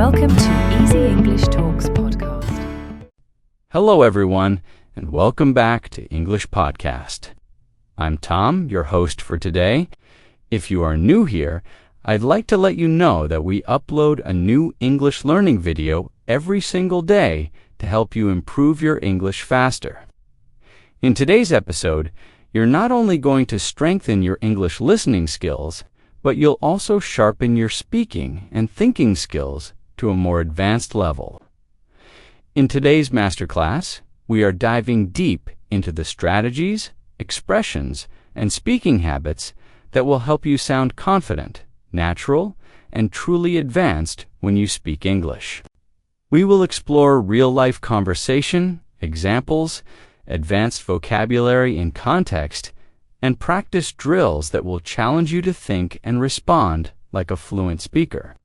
Welcome to Easy English Talks podcast. Hello everyone, and welcome back to English Podcast. I'm Tom, your host for today. If you are new here, I'd like to let you know that we upload a new English learning video every single day to help you improve your English faster. In today's episode, you're not only going to strengthen your English listening skills, but you'll also sharpen your speaking and thinking skills to a more advanced level. In today's masterclass, we are diving deep into the strategies, expressions, and speaking habits that will help you sound confident, natural, and truly advanced when you speak English. We will explore real-life conversation, examples, advanced vocabulary and context, and practice drills that will challenge you to think and respond like a fluent speaker.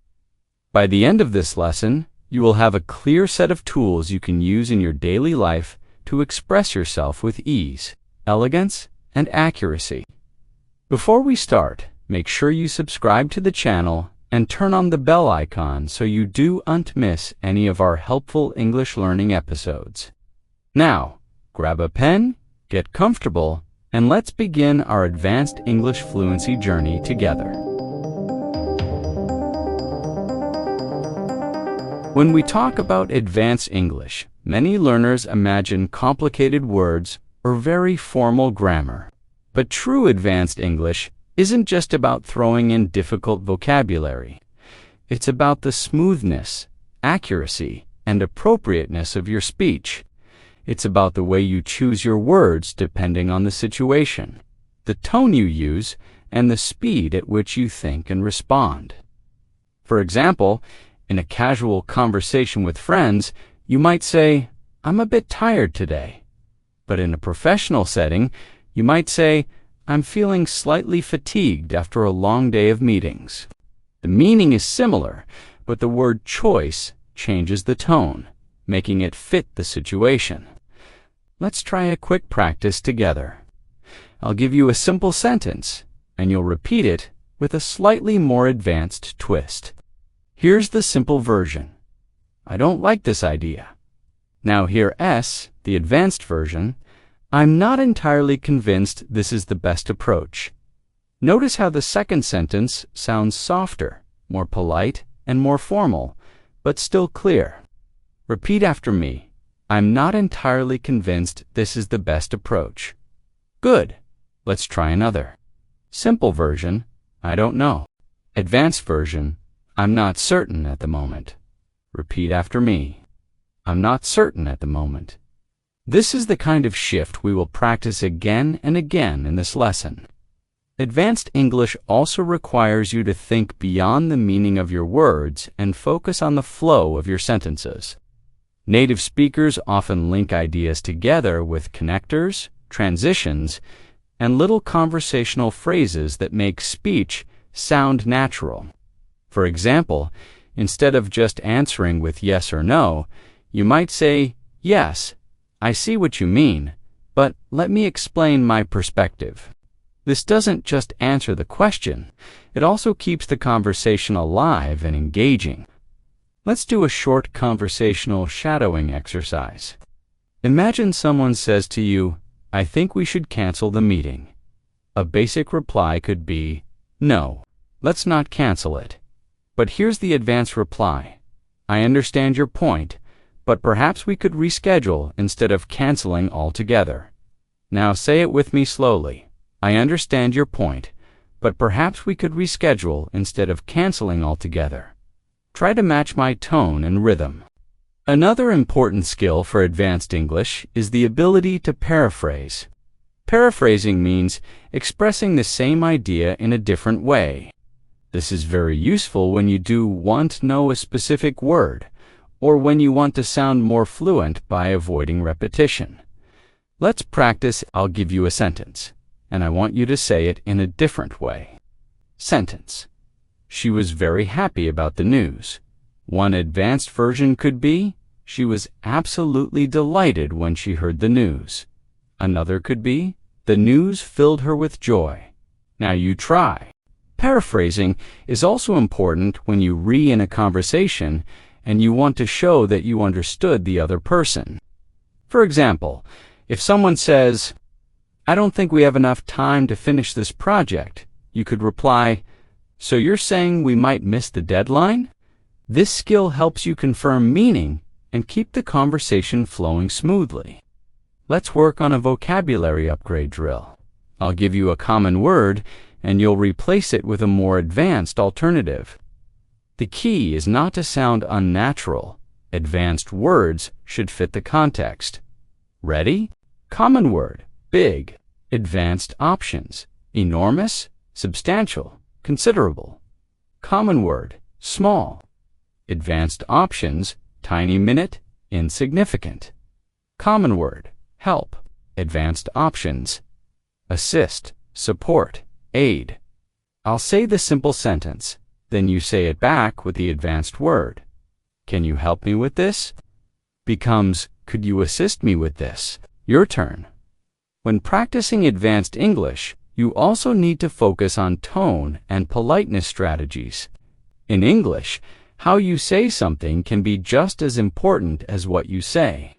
By the end of this lesson, you will have a clear set of tools you can use in your daily life to express yourself with ease, elegance, and accuracy. Before we start, make sure you subscribe to the channel and turn on the bell icon so you don't miss any of our helpful English learning episodes. Now, grab a pen, get comfortable, and let's begin our advanced English fluency journey together. When we talk about advanced English, many learners imagine complicated words or very formal grammar. But true advanced English isn't just about throwing in difficult vocabulary. It's about the smoothness, accuracy, and appropriateness of your speech. It's about the way you choose your words depending on the situation, the tone you use, and the speed at which you think and respond. For example, in a casual conversation with friends, you might say, "I'm a bit tired today." But in a professional setting, you might say, "I'm feeling slightly fatigued after a long day of meetings." The meaning is similar, but the word choice changes the tone, making it fit the situation. Let's try a quick practice together. I'll give you a simple sentence, and you'll repeat it with a slightly more advanced twist. Here's the simple version. "I don't like this idea." Now hear S, the advanced version. "I'm not entirely convinced this is the best approach." Notice how the second sentence sounds softer, more polite, and more formal, but still clear. Repeat after me. "I'm not entirely convinced this is the best approach." Good. Let's try another. Simple version, "I don't know." Advanced version, "I'm not certain at the moment." Repeat after me. "I'm not certain at the moment." This is the kind of shift we will practice again and again in this lesson. Advanced English also requires you to think beyond the meaning of your words and focus on the flow of your sentences. Native speakers often link ideas together with connectors, transitions, and little conversational phrases that make speech sound natural. For example, instead of just answering with yes or no, you might say, "Yes, I see what you mean, but let me explain my perspective." This doesn't just answer the question, it also keeps the conversation alive and engaging. Let's do a short conversational shadowing exercise. Imagine someone says to you, "I think we should cancel the meeting." A basic reply could be, "No, let's not cancel it." But here's the advanced reply. "I understand your point, but perhaps we could reschedule instead of canceling altogether." Now say it with me slowly. "I understand your point, but perhaps we could reschedule instead of canceling altogether." Try to match my tone and rhythm. Another important skill for advanced English is the ability to paraphrase. Paraphrasing means expressing the same idea in a different way. This is very useful when you do want to know a specific word, or when you want to sound more fluent by avoiding repetition. Let's practice. I'll give you a sentence, and I want you to say it in a different way. Sentence. "She was very happy about the news." One advanced version could be, "She was absolutely delighted when she heard the news." Another could be, "The news filled her with joy." Now you try. Paraphrasing is also important when you in a conversation and you want to show that you understood the other person. For example, if someone says, "I don't think we have enough time to finish this project," you could reply, "So you're saying we might miss the deadline?" This skill helps you confirm meaning and keep the conversation flowing smoothly. Let's work on a vocabulary upgrade drill. I'll give you a common word, and you'll replace it with a more advanced alternative. The key is not to sound unnatural. Advanced words should fit the context. Ready? Common word, big. Advanced options, enormous, substantial, considerable. Common word, small. Advanced options, tiny minute, insignificant. Common word, help. Advanced options, assist, support, aid. I'll say the simple sentence, then you say it back with the advanced word. Can you help me with this? Becomes, could you assist me with this? Your turn. When practicing advanced English, you also need to focus on tone and politeness strategies. In English, how you say something can be just as important as what you say.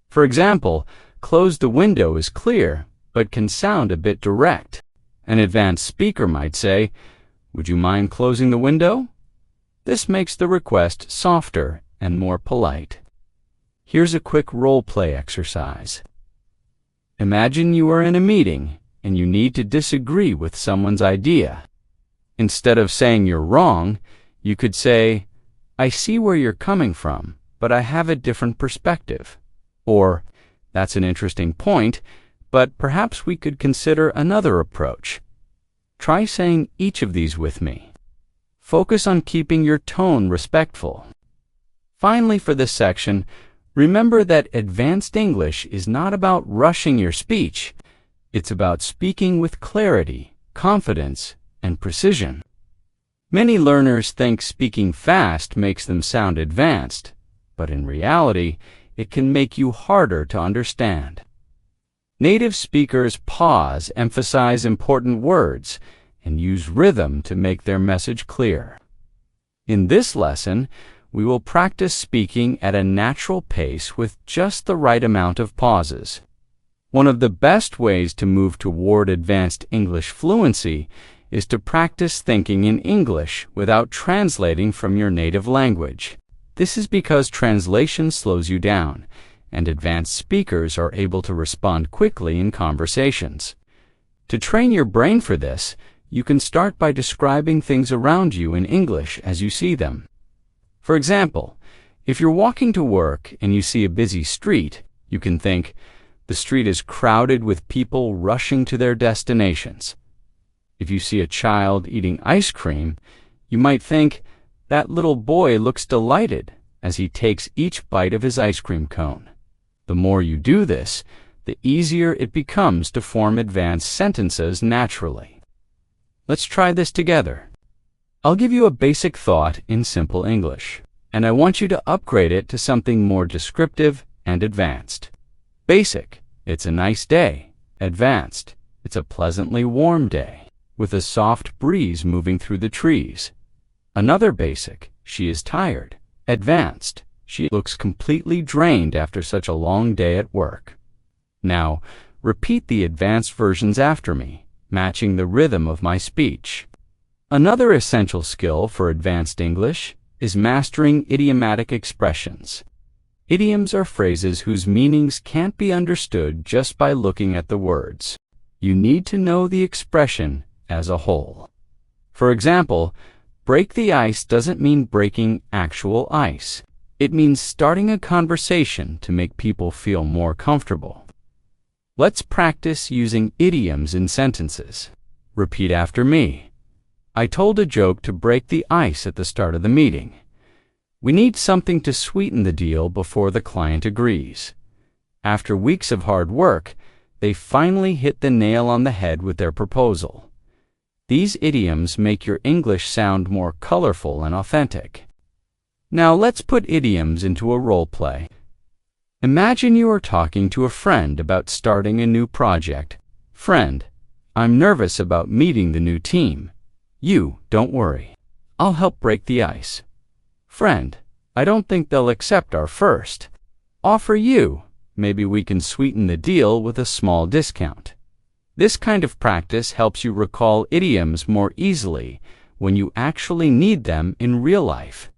For example, close the window is clear, but can sound a bit direct. An advanced speaker might say, "Would you mind closing the window?" This makes the request softer and more polite. Here's a quick role-play exercise. Imagine you are in a meeting and you need to disagree with someone's idea. Instead of saying you're wrong, you could say, "I see where you're coming from, but I have a different perspective." Or, "That's an interesting point, but perhaps we could consider another approach." Try saying each of these with me. Focus on keeping your tone respectful. Finally, for this section, remember that advanced English is not about rushing your speech. It's about speaking with clarity, confidence, and precision. Many learners think speaking fast makes them sound advanced, but in reality, it can make you harder to understand. Native speakers pause, emphasize important words, and use rhythm to make their message clear. In this lesson, we will practice speaking at a natural pace with just the right amount of pauses. One of the best ways to move toward advanced English fluency is to practice thinking in English without translating from your native language. This is because translation slows you down, and advanced speakers are able to respond quickly in conversations. To train your brain for this, you can start by describing things around you in English as you see them. For example, if you're walking to work and you see a busy street, you can think, "The street is crowded with people rushing to their destinations." If you see a child eating ice cream, you might think, "That little boy looks delighted as he takes each bite of his ice cream cone." The more you do this, the easier it becomes to form advanced sentences naturally. Let's try this together. I'll give you a basic thought in simple English, and I want you to upgrade it to something more descriptive and advanced. Basic, it's a nice day. Advanced, it's a pleasantly warm day, with a soft breeze moving through the trees. Another basic, she is tired. Advanced, she looks completely drained after such a long day at work. Now, repeat the advanced versions after me, matching the rhythm of my speech. Another essential skill for advanced English is mastering idiomatic expressions. Idioms are phrases whose meanings can't be understood just by looking at the words. You need to know the expression as a whole. For example, break the ice doesn't mean breaking actual ice. It means starting a conversation to make people feel more comfortable. Let's practice using idioms in sentences. Repeat after me. I told a joke to break the ice at the start of the meeting. We need something to sweeten the deal before the client agrees. After weeks of hard work, they finally hit the nail on the head with their proposal. These idioms make your English sound more colorful and authentic. Now let's put idioms into a role play. Imagine you are talking to a friend about starting a new project. Friend, I'm nervous about meeting the new team. You, don't worry. I'll help break the ice. Friend, I don't think they'll accept our first offer you. Maybe we can sweeten the deal with a small discount. This kind of practice helps you recall idioms more easily when you actually need them in real life.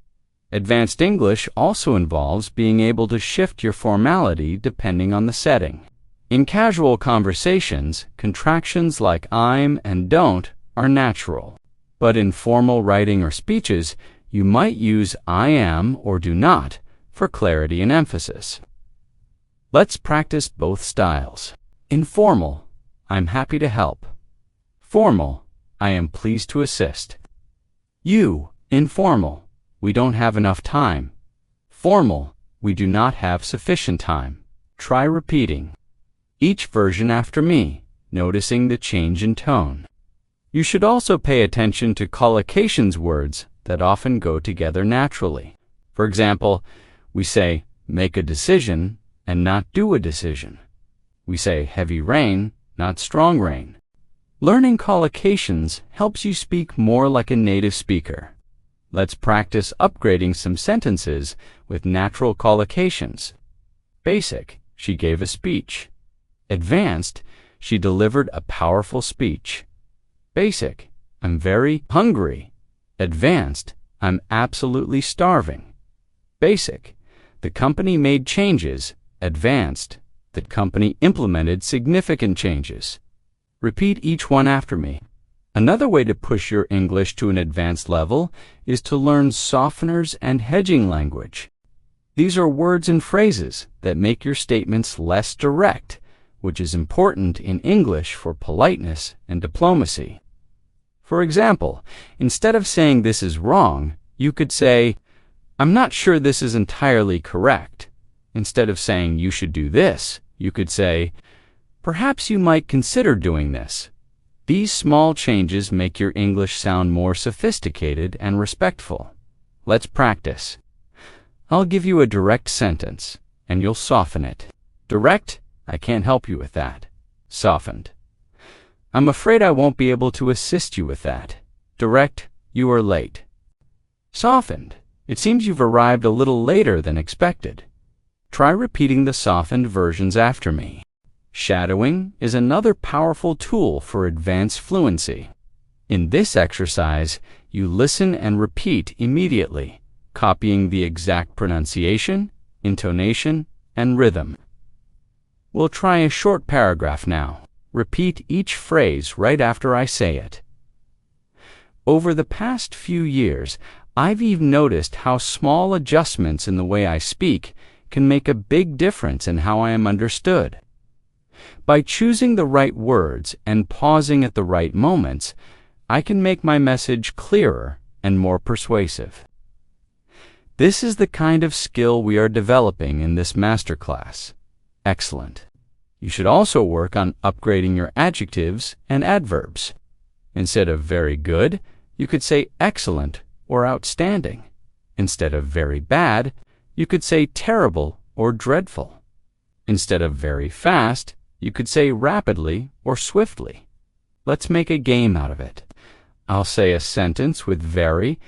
Advanced English also involves being able to shift your formality depending on the setting. In casual conversations, contractions like I'm and don't are natural. But in formal writing or speeches, you might use I am or do not for clarity and emphasis. Let's practice both styles. Informal, I'm happy to help. Formal, I am pleased to assist. You, informal, we don't have enough time. Formal, we do not have sufficient time. Try repeating each version after me, noticing the change in tone. You should also pay attention to collocations words that often go together naturally. For example, we say make a decision and not do a decision. We say heavy rain, not strong rain. Learning collocations helps you speak more like a native speaker. Let's practice upgrading some sentences with natural collocations. Basic, she gave a speech. Advanced, she delivered a powerful speech. Basic, I'm very hungry. Advanced, I'm absolutely starving. Basic, the company made changes. Advanced, the company implemented significant changes. Repeat each one after me. Another way to push your English to an advanced level is to learn softeners and hedging language. These are words and phrases that make your statements less direct, which is important in English for politeness and diplomacy. For example, instead of saying this is wrong, you could say, I'm not sure this is entirely correct. Instead of saying you should do this, you could say, perhaps you might consider doing this. These small changes make your English sound more sophisticated and respectful. Let's practice. I'll give you a direct sentence, and you'll soften it. Direct, I can't help you with that. Softened, I'm afraid I won't be able to assist you with that. Direct, you are late. Softened, it seems you've arrived a little later than expected. Try repeating the softened versions after me. Shadowing is another powerful tool for advanced fluency. In this exercise, you listen and repeat immediately, copying the exact pronunciation, intonation, and rhythm. We'll try a short paragraph now. Repeat each phrase right after I say it. Over the past few years, I've even noticed how small adjustments in the way I speak can make a big difference in how I am understood. By choosing the right words and pausing at the right moments, I can make my message clearer and more persuasive. This is the kind of skill we are developing in this masterclass. Excellent. You should also work on upgrading your adjectives and adverbs. Instead of very good, you could say excellent or outstanding. Instead of very bad, you could say terrible or dreadful. Instead of very fast, you could say rapidly or swiftly. Let's make a game out of it. I'll say a sentence with very,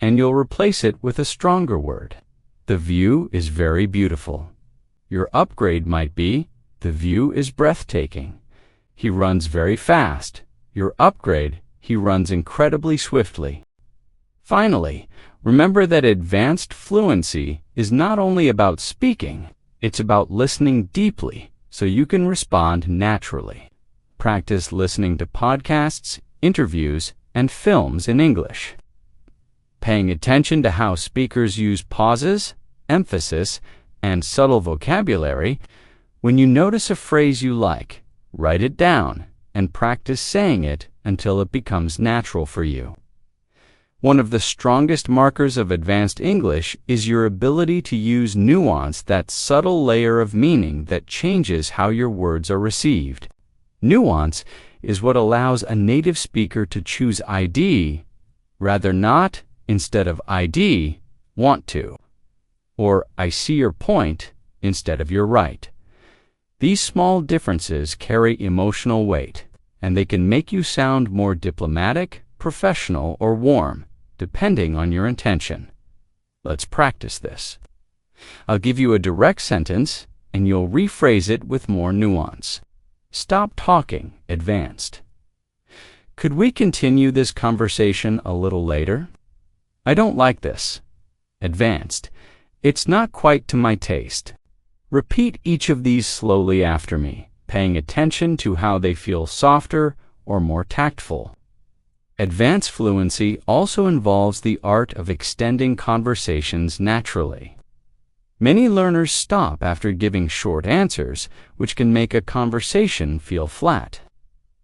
and you'll replace it with a stronger word. The view is very beautiful. Your upgrade might be, the view is breathtaking. He runs very fast. Your upgrade, he runs incredibly swiftly. Finally, remember that advanced fluency is not only about speaking, it's about listening deeply so you can respond naturally. Practice listening to podcasts, interviews, and films in English. Paying attention to how speakers use pauses, emphasis, and subtle vocabulary. When you notice a phrase you like, write it down and practice saying it until it becomes natural for you. One of the strongest markers of advanced English is your ability to use nuance, that subtle layer of meaning that changes how your words are received. Nuance is what allows a native speaker to choose ID, rather not, instead of ID, want to, or I see your point, instead of you're right. These small differences carry emotional weight, and they can make you sound more diplomatic, professional, or warm, depending on your intention. Let's practice this. I'll give you a direct sentence, and you'll rephrase it with more nuance. Stop talking, advanced. Could we continue this conversation a little later? I don't like this. Advanced. It's not quite to my taste. Repeat each of these slowly after me, paying attention to how they feel softer or more tactful. Advanced fluency also involves the art of extending conversations naturally. Many learners stop after giving short answers, which can make a conversation feel flat.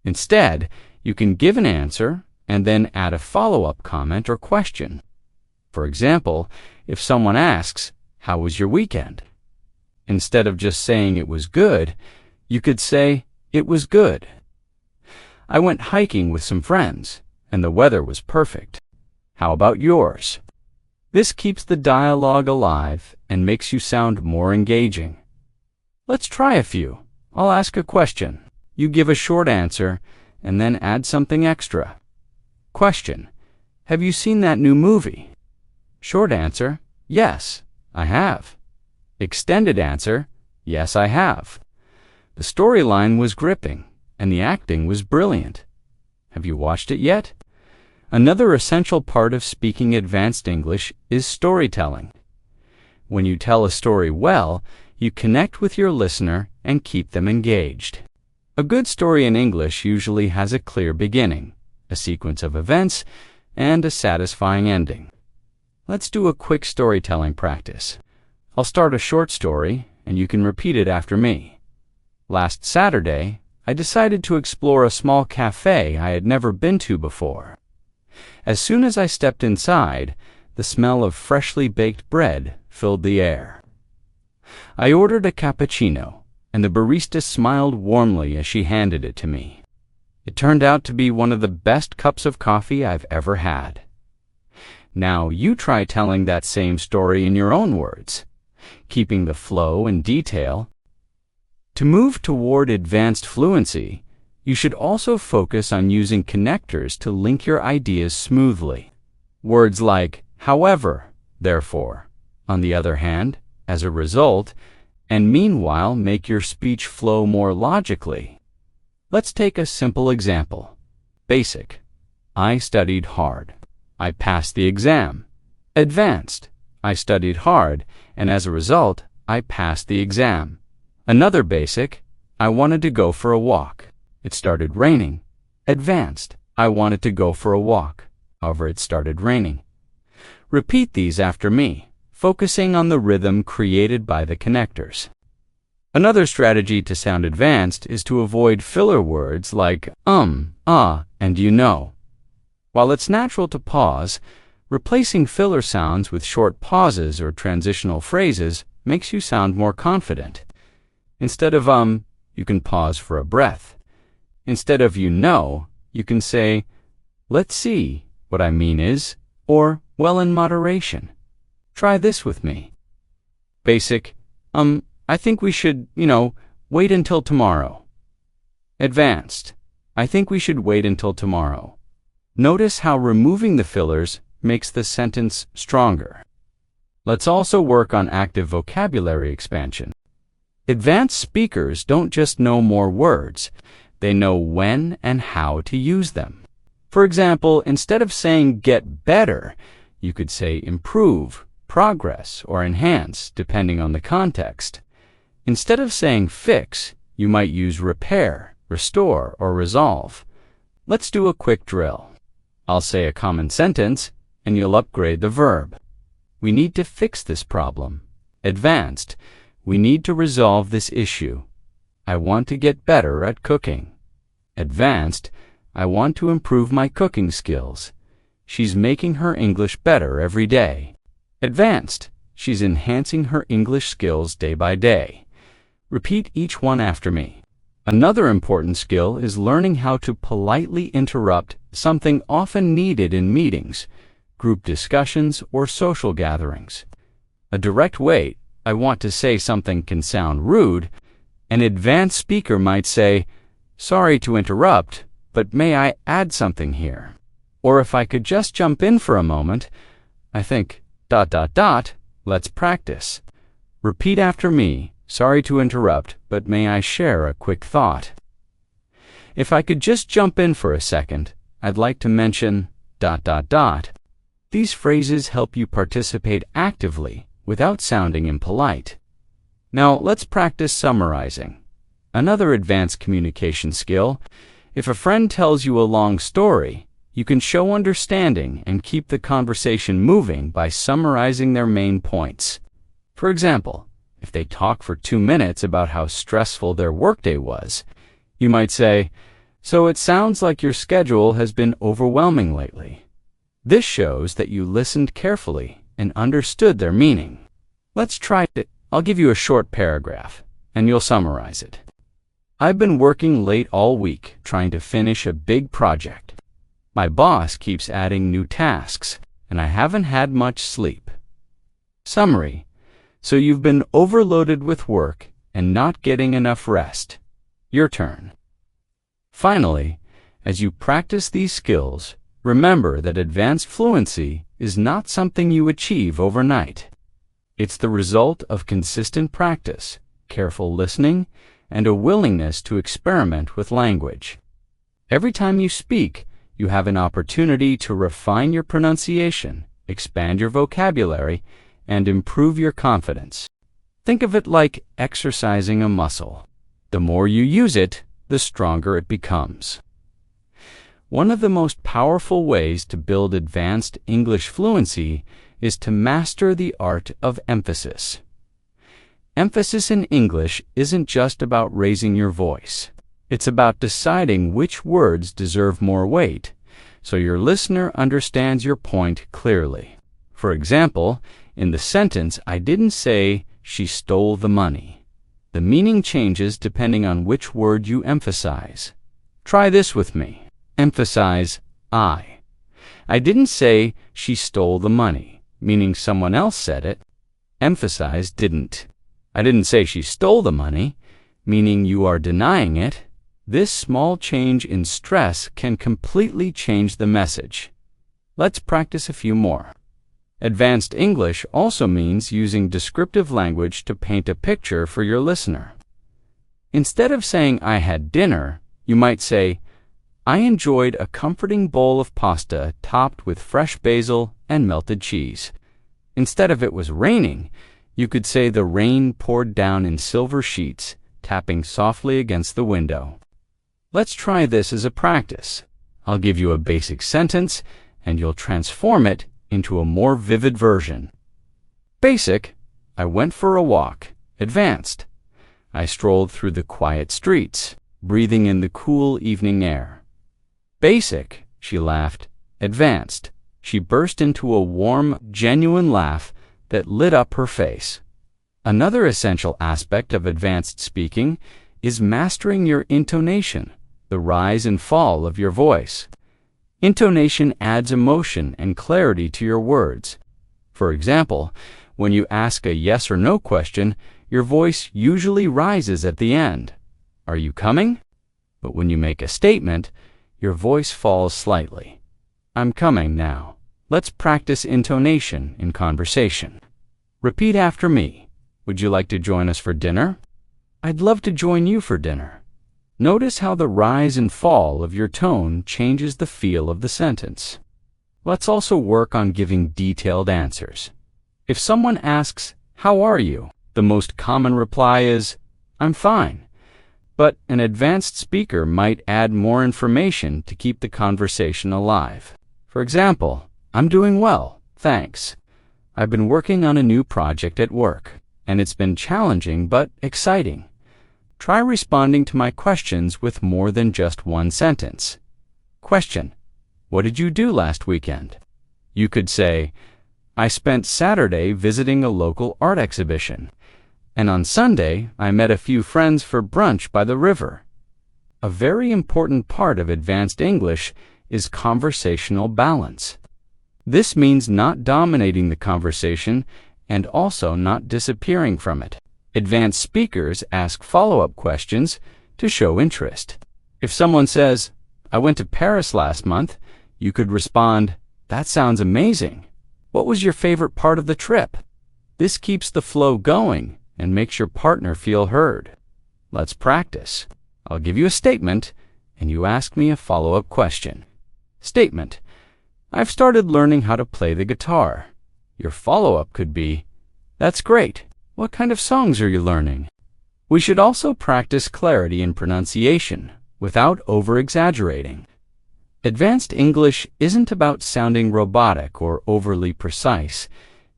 Instead, you can give an answer and then add a follow-up comment or question. For example, if someone asks, "How was your weekend?" Instead of just saying it was good, you could say, "It was good. I went hiking with some friends, and the weather was perfect. How about yours?" This keeps the dialogue alive and makes you sound more engaging. Let's try a few. I'll ask a question. You give a short answer, and then add something extra. Question: Have you seen that new movie? Short answer: Yes, I have. Extended answer: Yes, I have. The storyline was gripping, and the acting was brilliant. Have you watched it yet? Another essential part of speaking advanced English is storytelling. When you tell a story well, you connect with your listener and keep them engaged. A good story in English usually has a clear beginning, a sequence of events, and a satisfying ending. Let's do a quick storytelling practice. I'll start a short story, and you can repeat it after me. Last Saturday, I decided to explore a small cafe I had never been to before. As soon as I stepped inside, the smell of freshly baked bread filled the air. I ordered a cappuccino, and the barista smiled warmly as she handed it to me. It turned out to be one of the best cups of coffee I've ever had. Now you try telling that same story in your own words, keeping the flow and detail. To move toward advanced fluency, you should also focus on using connectors to link your ideas smoothly. Words like however, therefore, on the other hand, as a result, and meanwhile make your speech flow more logically. Let's take a simple example. Basic: I studied hard. I passed the exam. Advanced: I studied hard, and as a result, I passed the exam. Another basic: I wanted to go for a walk. It started raining. Advanced: I wanted to go for a walk. However, it started raining. Repeat these after me, focusing on the rhythm created by the connectors. Another strategy to sound advanced is to avoid filler words like and you know. While it's natural to pause, replacing filler sounds with short pauses or transitional phrases makes you sound more confident. Instead of you can pause for a breath. Instead of you know, you can say, let's see, what I mean is, or well in moderation. Try this with me. Basic: I think we should, wait until tomorrow. Advanced: I think we should wait until tomorrow. Notice how removing the fillers makes the sentence stronger. Let's also work on active vocabulary expansion. Advanced speakers don't just know more words, they know when and how to use them. For example, instead of saying get better, you could say improve, progress, or enhance, depending on the context. Instead of saying fix, you might use repair, restore, or resolve. Let's do a quick drill. I'll say a common sentence, and you'll upgrade the verb. We need to fix this problem. Advanced: we need to resolve this issue. I want to get better at cooking. Advanced: I want to improve my cooking skills. She's making her English better every day. Advanced: she's enhancing her English skills day by day. Repeat each one after me. Another important skill is learning how to politely interrupt something often needed in meetings, group discussions, or social gatherings. A direct way, I want to say something, can sound rude. An advanced speaker might say, sorry to interrupt, but may I add something here? Or if I could just jump in for a moment, I think, Let's practice. Repeat after me. Sorry to interrupt, but may I share a quick thought? If I could just jump in for a second, I'd like to mention ... These phrases help you participate actively without sounding impolite. Now, let's practice summarizing. Another advanced communication skill: if a friend tells you a long story, you can show understanding and keep the conversation moving by summarizing their main points. For example, if they talk for 2 minutes about how stressful their workday was, you might say, "So it sounds like your schedule has been overwhelming lately." This shows that you listened carefully and understood their meaning. Let's try it. I'll give you a short paragraph, and you'll summarize it. I've been working late all week trying to finish a big project. My boss keeps adding new tasks, and I haven't had much sleep. Summary: so you've been overloaded with work and not getting enough rest. Your turn. Finally, as you practice these skills, remember that advanced fluency is not something you achieve overnight. It's the result of consistent practice, careful listening, and a willingness to experiment with language. Every time you speak, you have an opportunity to refine your pronunciation, expand your vocabulary, and improve your confidence. Think of it like exercising a muscle. The more you use it, the stronger it becomes. One of the most powerful ways to build advanced English fluency is to master the art of emphasis. Emphasis in English isn't just about raising your voice. It's about deciding which words deserve more weight, so your listener understands your point clearly. For example, in the sentence, I didn't say, "She stole the money." The meaning changes depending on which word you emphasize. Try this with me. Emphasize I. I didn't say, "She stole the money," meaning someone else said it. Emphasize didn't. I didn't say she stole the money, meaning you are denying it. This small change in stress can completely change the message. Let's practice a few more. Advanced English also means using descriptive language to paint a picture for your listener. Instead of saying, "I had dinner," you might say, "I enjoyed a comforting bowl of pasta topped with fresh basil and melted cheese." Instead of "it was raining," you could say the rain poured down in silver sheets, tapping softly against the window. Let's try this as a practice. I'll give you a basic sentence, and you'll transform it into a more vivid version. Basic: I went for a walk. Advanced: I strolled through the quiet streets, breathing in the cool evening air. Basic: she laughed. Advanced: she burst into a warm, genuine laugh that lit up her face. Another essential aspect of advanced speaking is mastering your intonation, the rise and fall of your voice. Intonation adds emotion and clarity to your words. For example, when you ask a yes or no question, your voice usually rises at the end. Are you coming? But when you make a statement, your voice falls slightly. I'm coming now. Let's practice intonation in conversation. Repeat after me. Would you like to join us for dinner? I'd love to join you for dinner. Notice how the rise and fall of your tone changes the feel of the sentence. Let's also work on giving detailed answers. If someone asks, "How are you?" the most common reply is, "I'm fine." But an advanced speaker might add more information to keep the conversation alive. For example, "I'm doing well, thanks. I've been working on a new project at work, and it's been challenging but exciting." Try responding to my questions with more than just one sentence. Question: what did you do last weekend? You could say, "I spent Saturday visiting a local art exhibition, and on Sunday I met a few friends for brunch by the river." A very important part of advanced English is conversational balance. This means not dominating the conversation and also not disappearing from it. Advanced speakers ask follow-up questions to show interest. If someone says, "I went to Paris last month," you could respond, "That sounds amazing. What was your favorite part of the trip? This keeps the flow going and makes your partner feel heard. Let's practice. I'll give you a statement, and you ask me a follow-up question. Statement: I've started learning how to play the guitar. Your follow-up could be, that's great. What kind of songs are you learning? We should also practice clarity in pronunciation without over-exaggerating. Advanced English isn't about sounding robotic or overly precise.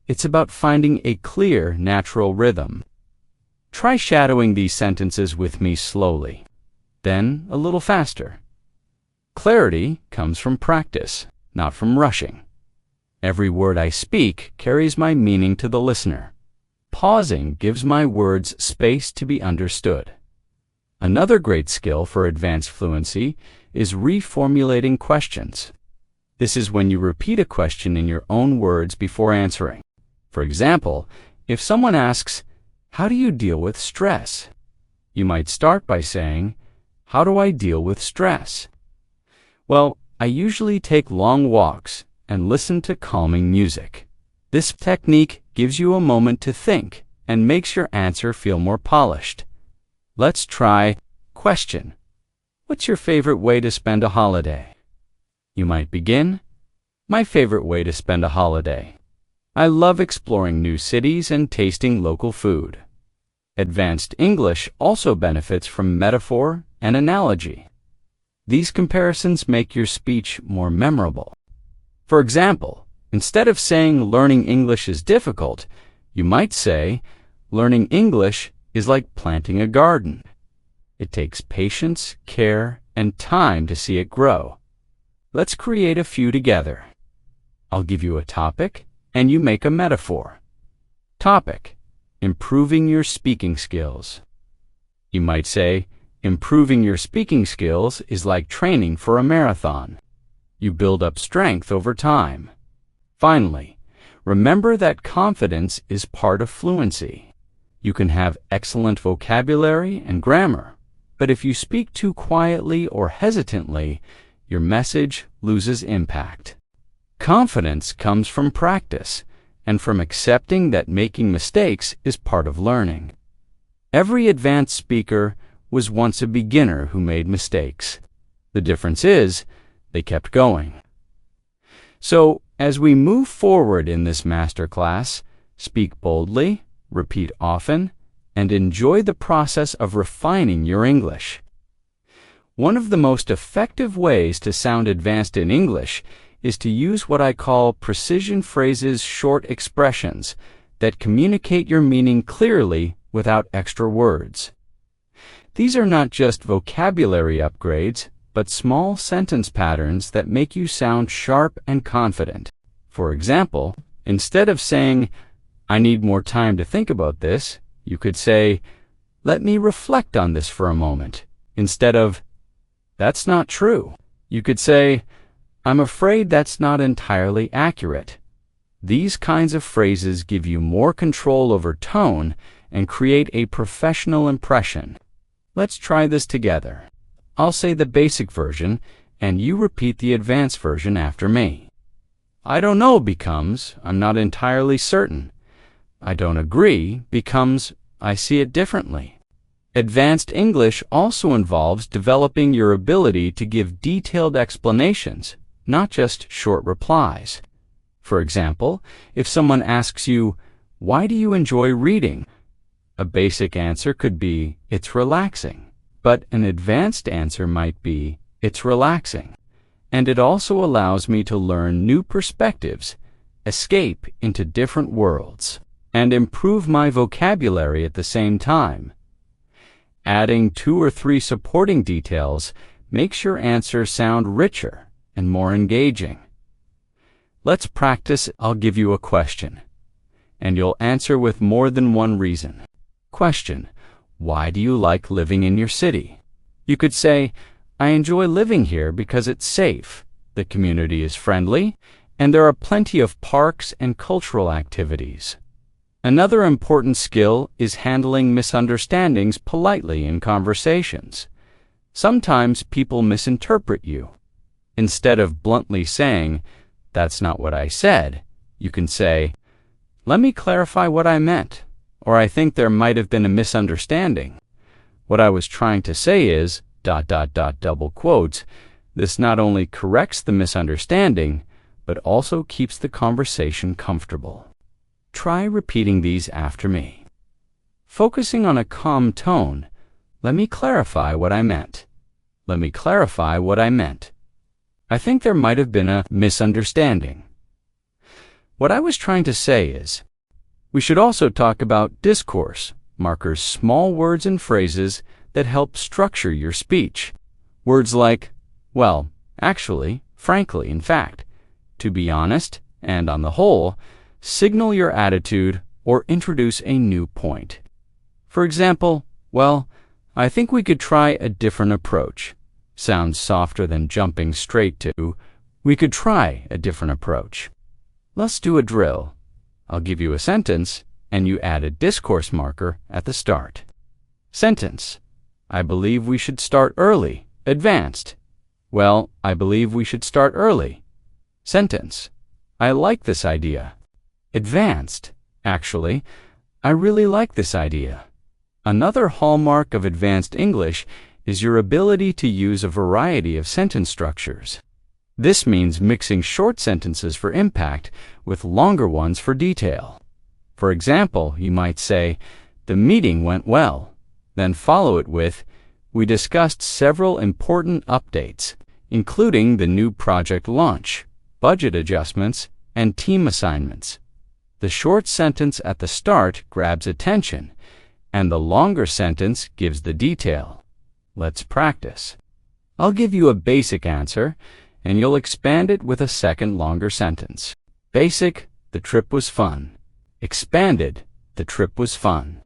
It's about finding a clear, natural rhythm. Try shadowing these sentences with me slowly, then a little faster. Clarity comes from practice, not from rushing. Every word I speak carries my meaning to the listener. Pausing gives my words space to be understood. Another great skill for advanced fluency is reformulating questions. This is when you repeat a question in your own words before answering. For example, if someone asks, "How do you deal with stress?" you might start by saying, "How do I deal with stress?" Well, I usually take long walks and listen to calming music. This technique gives you a moment to think and makes your answer feel more polished. Let's try question. What's your favorite way to spend a holiday? You might begin, my favorite way to spend a holiday. I love exploring new cities and tasting local food. Advanced English also benefits from metaphor and analogy. These comparisons make your speech more memorable. For example, instead of saying learning English is difficult, you might say learning English is like planting a garden. It takes patience, care, and time to see it grow. Let's create a few together. I'll give you a topic, and you make a metaphor. Topic: improving your speaking skills. You might say, improving your speaking skills is like training for a marathon. You build up strength over time. Finally, remember that confidence is part of fluency. You can have excellent vocabulary and grammar, but if you speak too quietly or hesitantly, your message loses impact. Confidence comes from practice and from accepting that making mistakes is part of learning. Every advanced speaker was once a beginner who made mistakes. The difference is, they kept going. So, as we move forward in this masterclass, speak boldly, repeat often, and enjoy the process of refining your English. One of the most effective ways to sound advanced in English is to use what I call precision phrases, short expressions that communicate your meaning clearly without extra words. These are not just vocabulary upgrades, but small sentence patterns that make you sound sharp and confident. For example, instead of saying, "I need more time to think about this," you could say, "Let me reflect on this for a moment." Instead of, "That's not true," you could say, "I'm afraid that's not entirely accurate." These kinds of phrases give you more control over tone and create a professional impression. Let's try this together. I'll say the basic version, and you repeat the advanced version after me. I don't know becomes, I'm not entirely certain. I don't agree becomes, I see it differently. Advanced English also involves developing your ability to give detailed explanations, not just short replies. For example, if someone asks you, "Why do you enjoy reading?" a basic answer could be, "It's relaxing." But an advanced answer might be, "It's relaxing, and it also allows me to learn new perspectives, escape into different worlds, and improve my vocabulary at the same time." Adding 2 or 3 supporting details makes your answer sound richer and more engaging. Let's practice. I'll give you a question, and you'll answer with more than one reason. Question: why do you like living in your city? You could say, "I enjoy living here because it's safe, the community is friendly, and there are plenty of parks and cultural activities." Another important skill is handling misunderstandings politely in conversations. Sometimes people misinterpret you. Instead of bluntly saying, "That's not what I said," You can say, "Let me clarify what I meant," or "I think there might have been a misunderstanding. What I was trying to say is, ... double quotes. This not only corrects the misunderstanding, but also keeps the conversation comfortable." Try repeating these after me. Focusing on a calm tone, "Let me clarify what I meant. Let me clarify what I meant. I think there might have been a misunderstanding. What I was trying to say is..." We should also talk about discourse markers, small words and phrases that help structure your speech. Words like, well, actually, frankly, in fact, to be honest, and on the whole, signal your attitude or introduce a new point. For example, well, I think we could try a different approach. Sounds softer than jumping straight to, we could try a different approach. Let's do a drill. I'll give you a sentence, and you add a discourse marker at the start. Sentence: I believe we should start early. Advanced: well, I believe we should start early. Sentence: I like this idea. Advanced: actually, I really like this idea. Another hallmark of advanced English is your ability to use a variety of sentence structures. This means mixing short sentences for impact with longer ones for detail. For example, you might say, "The meeting went well," then follow it with, "We discussed several important updates, including the new project launch, budget adjustments, and team assignments." The short sentence at the start grabs attention, and the longer sentence gives the detail. Let's practice. I'll give you a basic answer, and you'll expand it with a second longer sentence. Basic: the trip was fun. Expanded: the trip was fun.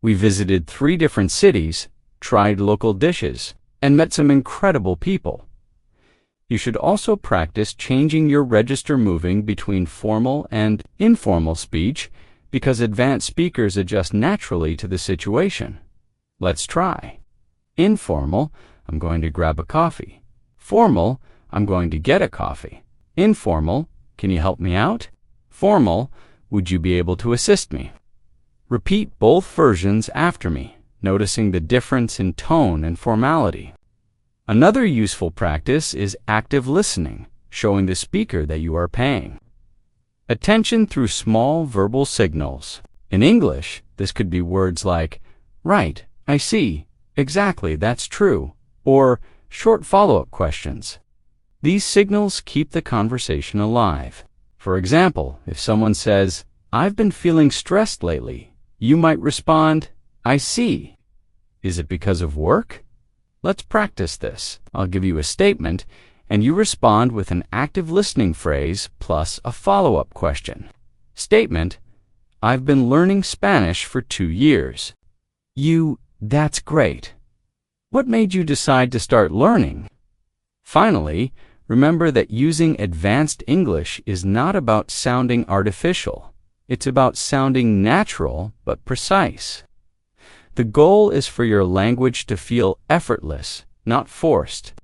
We visited 3 different cities, tried local dishes, and met some incredible people. You should also practice changing your register moving between formal and informal speech because advanced speakers adjust naturally to the situation. Let's try. Informal: I'm going to grab a coffee. Formal: I'm going to get a coffee. Informal: can you help me out? Formal: would you be able to assist me? Repeat both versions after me, noticing the difference in tone and formality. Another useful practice is active listening, showing the speaker that you are paying attention through small verbal signals. In English, this could be words like, "Right, I see, exactly, that's true," or short follow-up questions. These signals keep the conversation alive. For example, if someone says, "I've been feeling stressed lately," you might respond, "I see. Is it because of work?" Let's practice this. I'll give you a statement, and you respond with an active listening phrase plus a follow-up question. Statement: I've been learning Spanish for 2 years. You: that's great. What made you decide to start learning? Finally, remember that using advanced English is not about sounding artificial. It's about sounding natural but precise. The goal is for your language to feel effortless, not forced.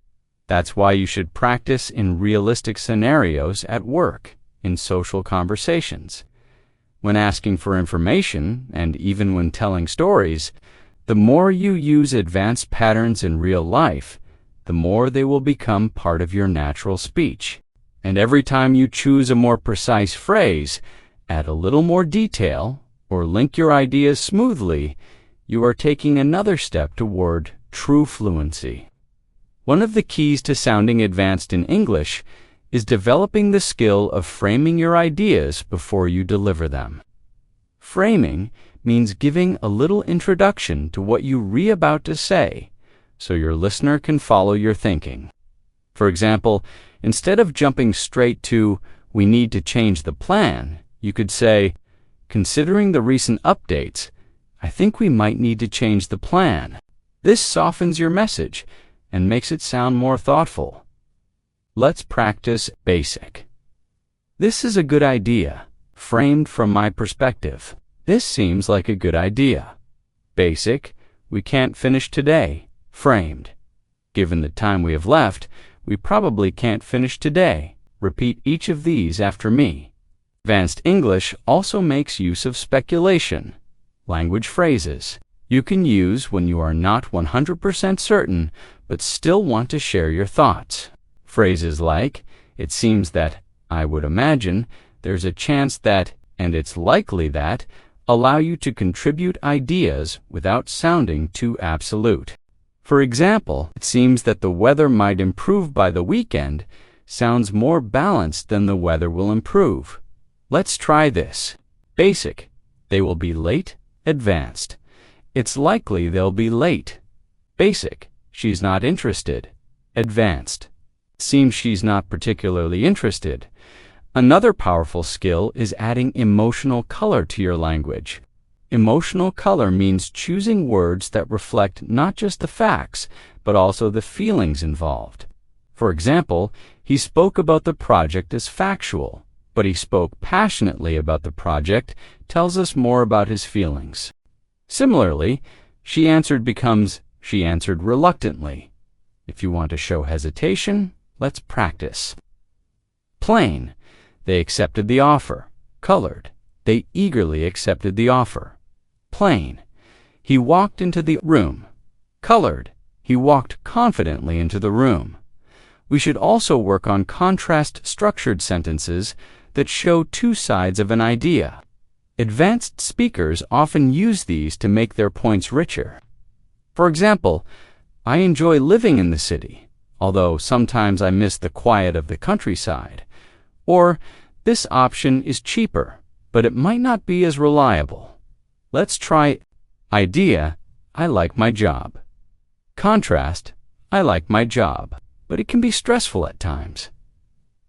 That's why you should practice in realistic scenarios at work, in social conversations. When asking for information, and even when telling stories, the more you use advanced patterns in real life, the more they will become part of your natural speech. And every time you choose a more precise phrase, add a little more detail, or link your ideas smoothly, you are taking another step toward true fluency. One of the keys to sounding advanced in English is developing the skill of framing your ideas before you deliver them. Framing means giving a little introduction to what you're about to say, so your listener can follow your thinking. For example, instead of jumping straight to, "We need to change the plan," you could say, "Considering the recent updates, I think we might need to change the plan." This softens your message and makes it sound more thoughtful. Let's practice basic. This is a good idea, framed from my perspective. This seems like a good idea. Basic: we can't finish today, framed. Given the time we have left, we probably can't finish today. Repeat each of these after me. Advanced English also makes use of speculation, language phrases you can use when you are not 100% certain but still want to share your thoughts. Phrases like, it seems that, I would imagine, there's a chance that, and it's likely that, allow you to contribute ideas without sounding too absolute. For example, it seems that the weather might improve by the weekend sounds more balanced than the weather will improve. Let's try this. Basic, they will be late. Advanced, it's likely they'll be late. Basic, she's not interested. Advanced, seems she's not particularly interested. Another powerful skill is adding emotional color to your language. Emotional color means choosing words that reflect not just the facts, but also the feelings involved. For example, he spoke about the project as factual, but he spoke passionately about the project tells us more about his feelings. Similarly, she answered becomes she answered reluctantly. If you want to show hesitation, let's practice. Plain, they accepted the offer. Colored, they eagerly accepted the offer. Plain, he walked into the room. Colored, he walked confidently into the room. We should also work on contrast-structured sentences that show two sides of an idea. Advanced speakers often use these to make their points richer. For example, I enjoy living in the city, although sometimes I miss the quiet of the countryside. Or, this option is cheaper, but it might not be as reliable. Let's try idea, I like my job. Contrast, I like my job, but it can be stressful at times.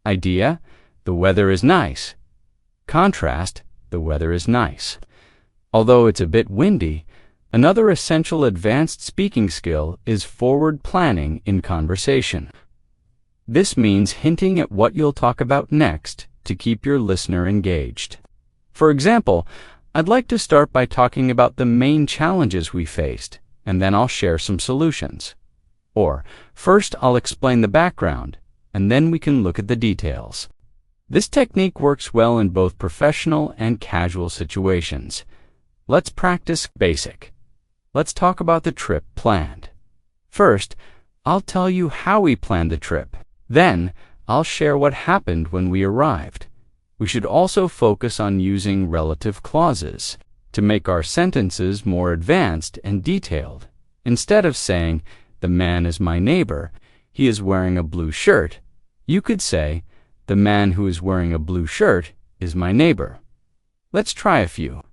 Idea, the weather is nice. Contrast, the weather is nice. Although it's a bit windy, another essential advanced speaking skill is forward planning in conversation. This means hinting at what you'll talk about next to keep your listener engaged. For example, I'd like to start by talking about the main challenges we faced, and then I'll share some solutions. Or, first I'll explain the background, and then we can look at the details. This technique works well in both professional and casual situations. Let's practice basic. Let's talk about the trip planned. First, I'll tell you how we planned the trip. Then, I'll share what happened when we arrived. We should also focus on using relative clauses to make our sentences more advanced and detailed. Instead of saying, the man is my neighbor, he is wearing a blue shirt, you could say, the man who is wearing a blue shirt is my neighbor. Let's try a few.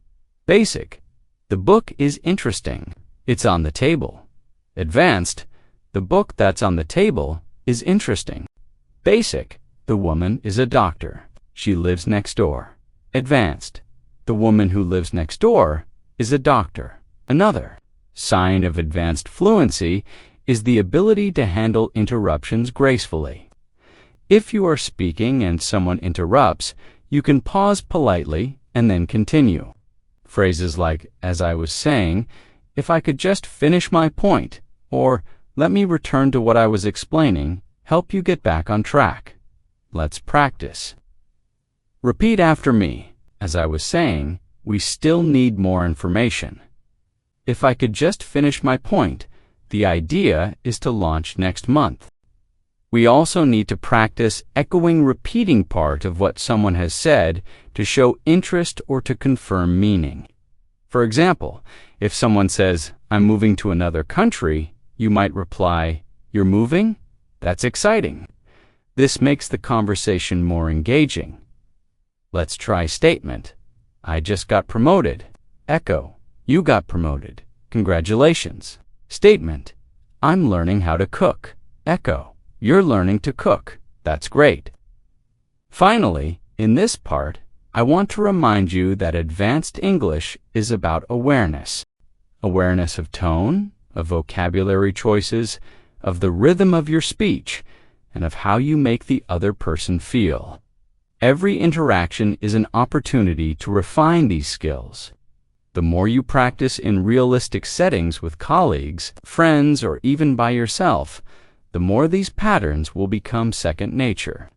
Basic, the book is interesting. It's on the table. Advanced, the book that's on the table is interesting. Basic, the woman is a doctor. She lives next door. Advanced, the woman who lives next door is a doctor. Another sign of advanced fluency is the ability to handle interruptions gracefully. If you are speaking and someone interrupts, you can pause politely and then continue. Phrases like, as I was saying, if I could just finish my point, or let me return to what I was explaining, help you get back on track. Let's practice. Repeat after me. As I was saying, we still need more information. If I could just finish my point, the idea is to launch next month. We also need to practice echoing repeating part of what someone has said to show interest or to confirm meaning. For example, if someone says, I'm moving to another country, you might reply, you're moving? That's exciting. This makes the conversation more engaging. Let's try statement. I just got promoted. Echo. You got promoted. Congratulations. Statement. I'm learning how to cook. Echo. You're learning to cook. That's great. Finally, in this part, I want to remind you that advanced English is about awareness. Awareness of tone, of vocabulary choices, of the rhythm of your speech, and of how you make the other person feel. Every interaction is an opportunity to refine these skills. The more you practice in realistic settings with colleagues, friends, or even by yourself, the more these patterns will become second nature.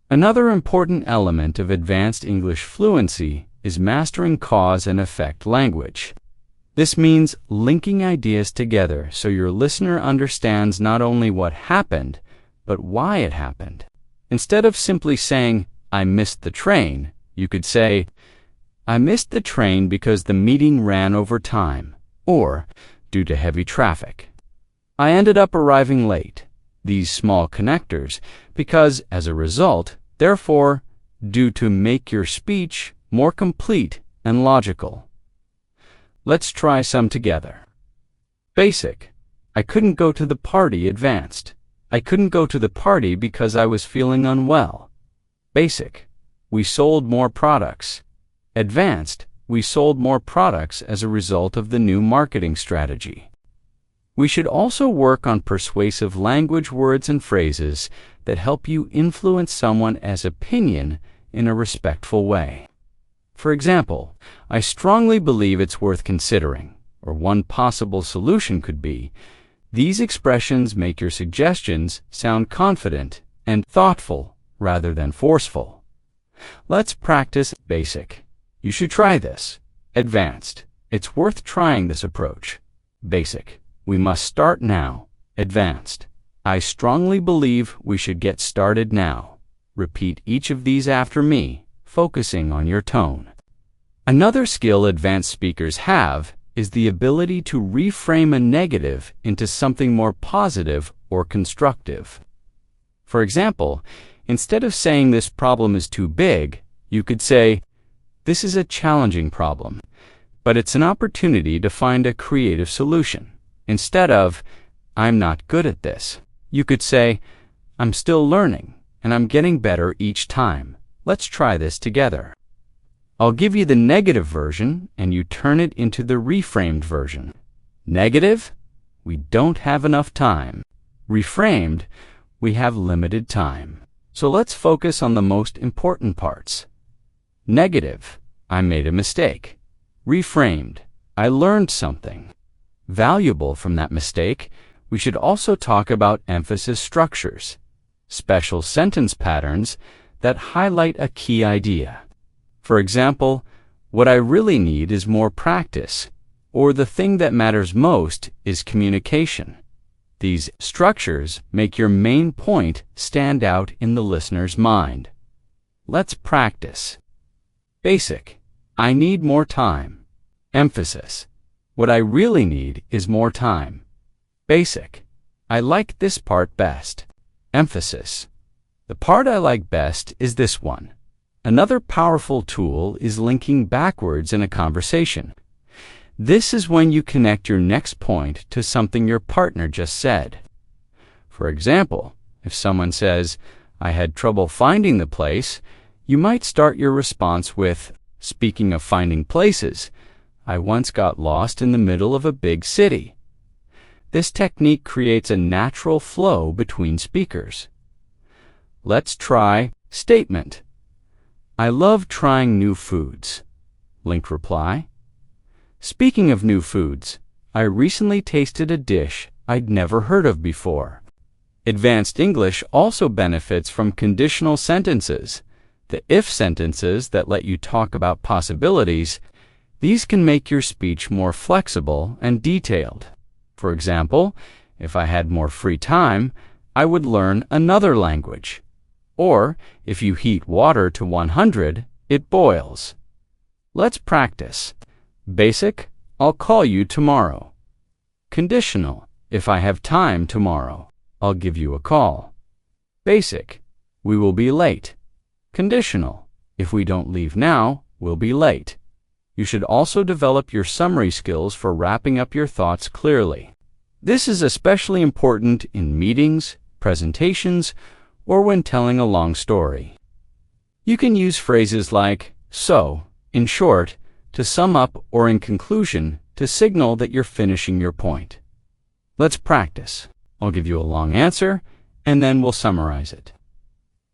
Another important element of advanced English fluency is mastering cause and effect language. This means linking ideas together so your listener understands not only what happened, but why it happened. Instead of simply saying, "I missed the train," you could say, "I missed the train because the meeting ran over time," or "due to heavy traffic. I ended up arriving late." These small connectors, because as a result, therefore, due to make your speech more complete and logical. Let's try some together. Basic. I couldn't go to the party. Advanced. I couldn't go to the party because I was feeling unwell. Basic. We sold more products. Advanced. We sold more products as a result of the new marketing strategy. We should also work on persuasive language words and phrases that help you influence someone else's opinion in a respectful way. For example, "I strongly believe it's worth considering," or one possible solution could be, these expressions make your suggestions sound confident and thoughtful rather than forceful. Let's practice basic. You should try this. Advanced. It's worth trying this approach. Basic. We must start now. Advanced. I strongly believe we should get started now. Repeat each of these after me, focusing on your tone. Another skill advanced speakers have is the ability to reframe a negative into something more positive or constructive. For example, instead of saying "this problem is too big," you could say, "This is a challenging problem, but it's an opportunity to find a creative solution." Instead of, "I'm not good at this," you could say, "I'm still learning, and I'm getting better each time. Let's try this together." I'll give you the negative version, and you turn it into the reframed version. Negative, we don't have enough time. Reframed, we have limited time. So let's focus on the most important parts. Negative, I made a mistake. Reframed, I learned something valuable from that mistake. We should also talk about emphasis structures, special sentence patterns that highlight a key idea. For example, "What I really need is more practice," or "the thing that matters most is communication." These structures make your main point stand out in the listener's mind. Let's practice. Basic. I need more time. Emphasis. What I really need is more time. Basic. I like this part best. Emphasis. The part I like best is this one. Another powerful tool is linking backwards in a conversation. This is when you connect your next point to something your partner just said. For example, if someone says, "I had trouble finding the place," you might start your response with, "Speaking of finding places, I once got lost in the middle of a big city." This technique creates a natural flow between speakers. Let's try statement. I love trying new foods. Linked reply. Speaking of new foods, I recently tasted a dish I'd never heard of before. Advanced English also benefits from conditional sentences, the if sentences that let you talk about possibilities. These can make your speech more flexible and detailed. For example, if I had more free time, I would learn another language. Or, if you heat water to 100, it boils. Let's practice. Basic, I'll call you tomorrow. Conditional, if I have time tomorrow, I'll give you a call. Basic, we will be late. Conditional, if we don't leave now, we'll be late. You should also develop your summary skills for wrapping up your thoughts clearly. This is especially important in meetings, presentations, or when telling a long story. You can use phrases like "so," "in short," to sum up, or "in conclusion," to signal that you're finishing your point. Let's practice. I'll give you a long answer, and then we'll summarize it.